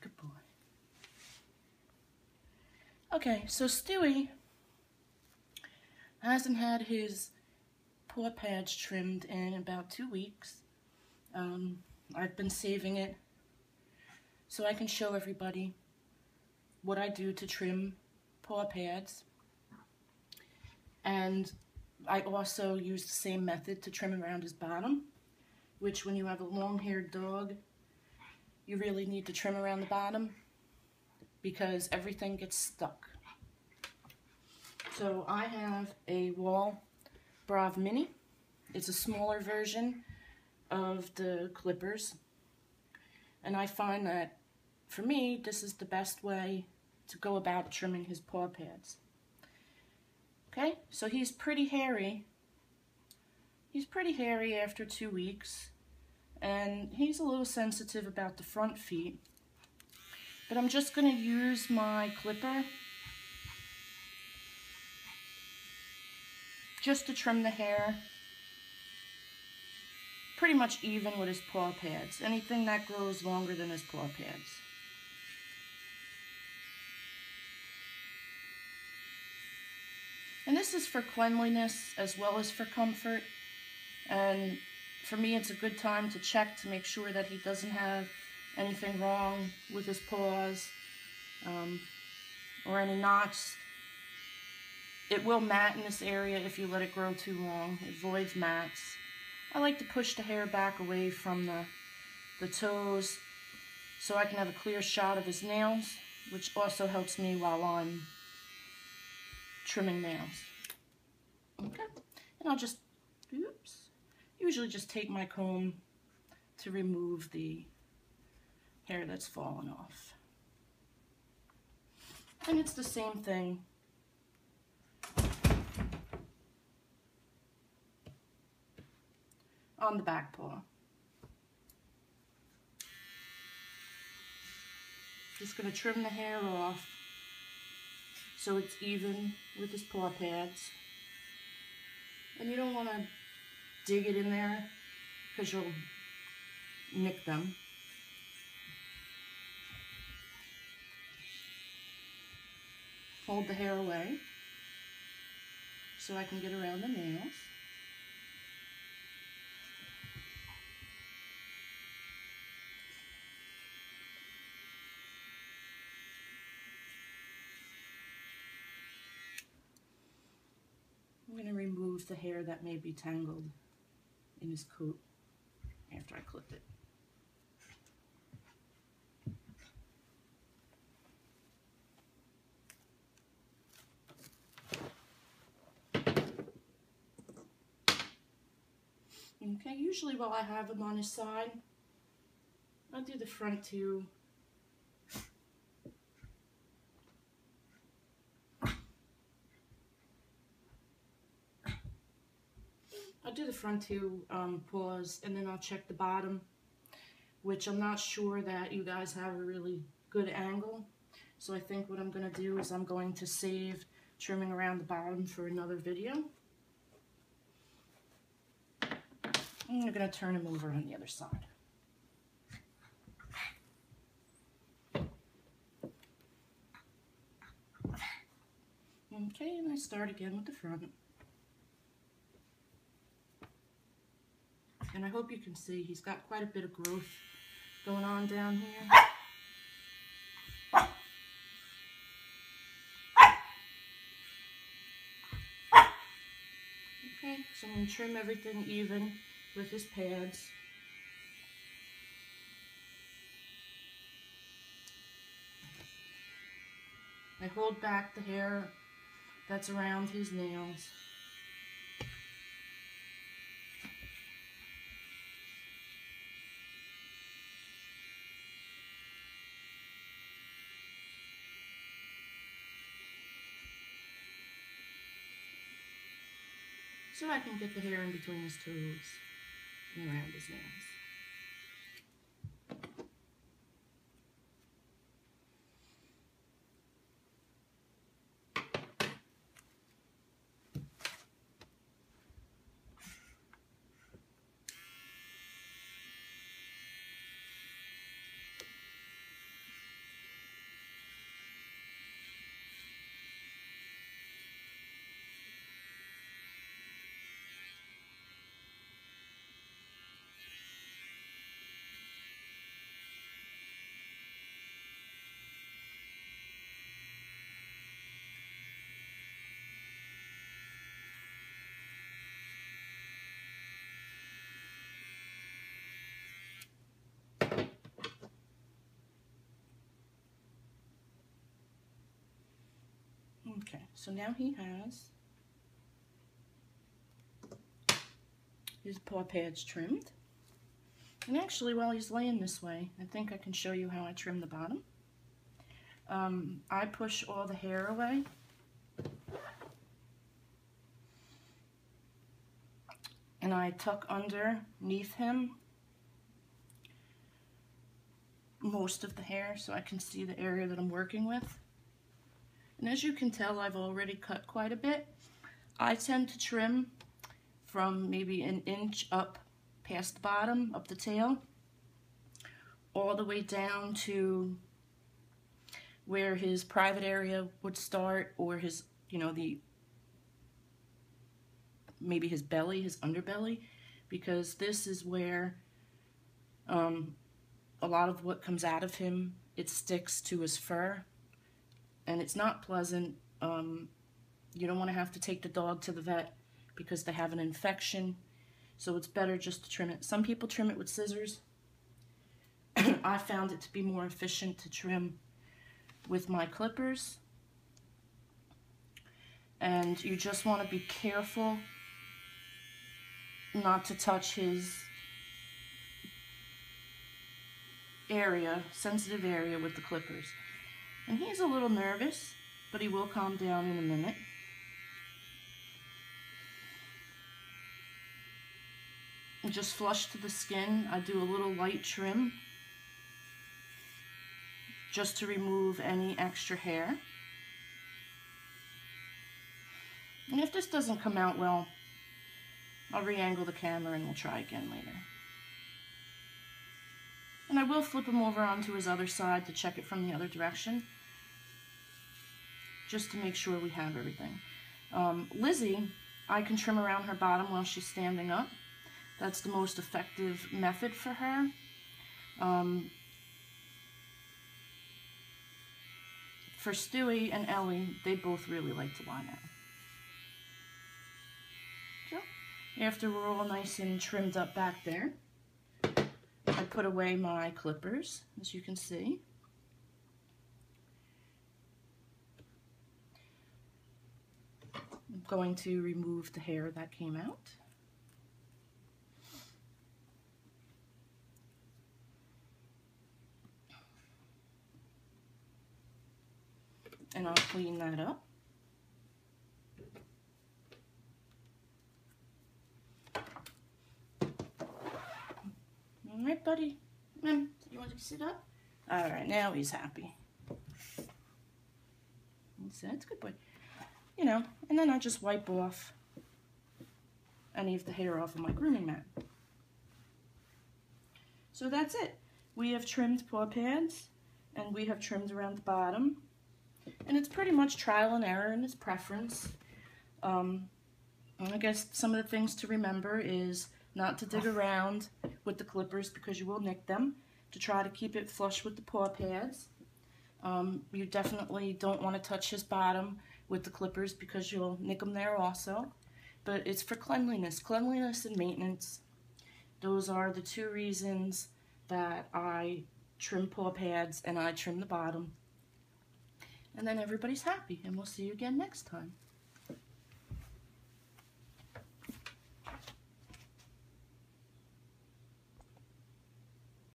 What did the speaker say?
Good boy. Okay, so Stewie hasn't had his paw pads trimmed in about 2 weeks. I've been saving it so I can show everybody what I do to trim paw pads. And I also use the same method to trim around his bottom, which when you have a long-haired dog, you really need to trim around the bottom because everything gets stuck. So I have a Wall Brav Mini. It's a smaller version of the clippers, and I find that for me this is the best way to go about trimming his paw pads. Okay, so he's pretty hairy. He's pretty hairy after 2 weeks, and he's a little sensitive about the front feet. But I'm just going to use my clipper just to trim the hair pretty much even with his paw pads. Anything that grows longer than his paw pads. And this is for cleanliness as well as for comfort. And for me, it's a good time to check to make sure that he doesn't have anything wrong with his paws or any knots. It will mat in this area if you let it grow too long. It voids mats. I like to push the hair back away from the toes so I can have a clear shot of his nails, which also helps me while I'm trimming nails. Okay, and I'll just, usually just take my comb to remove the hair that's fallen off. And it's the same thing on the back paw. Just going to trim the hair off so it's even with his paw pads. And you don't want to dig it in there because you'll nick them. Hold the hair away so I can get around the nails. I'm going to remove the hair that may be tangled in his coat after I clip it. Okay, usually while I have him on his side, I'll do the front too. I'll do the front two paws, and then I'll check the bottom, which I'm not sure that you guys have a really good angle. So I think what I'm going to do is I'm going to save trimming around the bottom for another video. And I'm going to turn him over on the other side. Okay, and I start again with the front. And I hope you can see he's got quite a bit of growth going on down here. Okay, so I'm going to trim everything even with his pads. I hold back the hair that's around his nails. So I can get the hair in between his toes and around his nails. Okay, so now he has his paw pads trimmed. And actually, while he's laying this way, I think I can show you how I trim the bottom. I push all the hair away. And I tuck underneath him most of the hair so I can see the area that I'm working with. And as you can tell, I've already cut quite a bit. I tend to trim from maybe an inch up past the bottom, up the tail, all the way down to where his private area would start, or his, you know, maybe his belly, his underbelly, because this is where a lot of what comes out of him, it sticks to his fur, and it's not pleasant. You don't want to have to take the dog to the vet because they have an infection, so it's better just to trim it. Some people trim it with scissors. I found it to be more efficient to trim with my clippers. And you just want to be careful not to touch his area, sensitive area, with the clippers. And he's a little nervous, but he will calm down in a minute. And just flush to the skin. I do a little light trim just to remove any extra hair. And if this doesn't come out well, I'll re-angle the camera and we'll try again later. And I will flip him over onto his other side to check it from the other direction, just to make sure we have everything. Lizzie, I can trim around her bottom while she's standing up. That's the most effective method for her. For Stewie and Ellie, they both really like to lie down. So, after we're all nice and trimmed up back there, I put away my clippers, as you can see. I'm going to remove the hair that came out. And I'll clean that up. All right, buddy. You want to sit up? All right, now he's happy. That's a good boy. You know, and then I just wipe off any of the hair off of my grooming mat. So that's it. We have trimmed paw pads, and we have trimmed around the bottom. And it's pretty much trial and error in his preference. I guess some of the things to remember is not to dig around with the clippers because you will nick them, to try to keep it flush with the paw pads. You definitely don't want to touch his bottom with the clippers because you'll nick them there also. But it's for cleanliness and maintenance. Those are the two reasons that I trim paw pads and I trim the bottom. And then everybody's happy, and we'll see you again next time.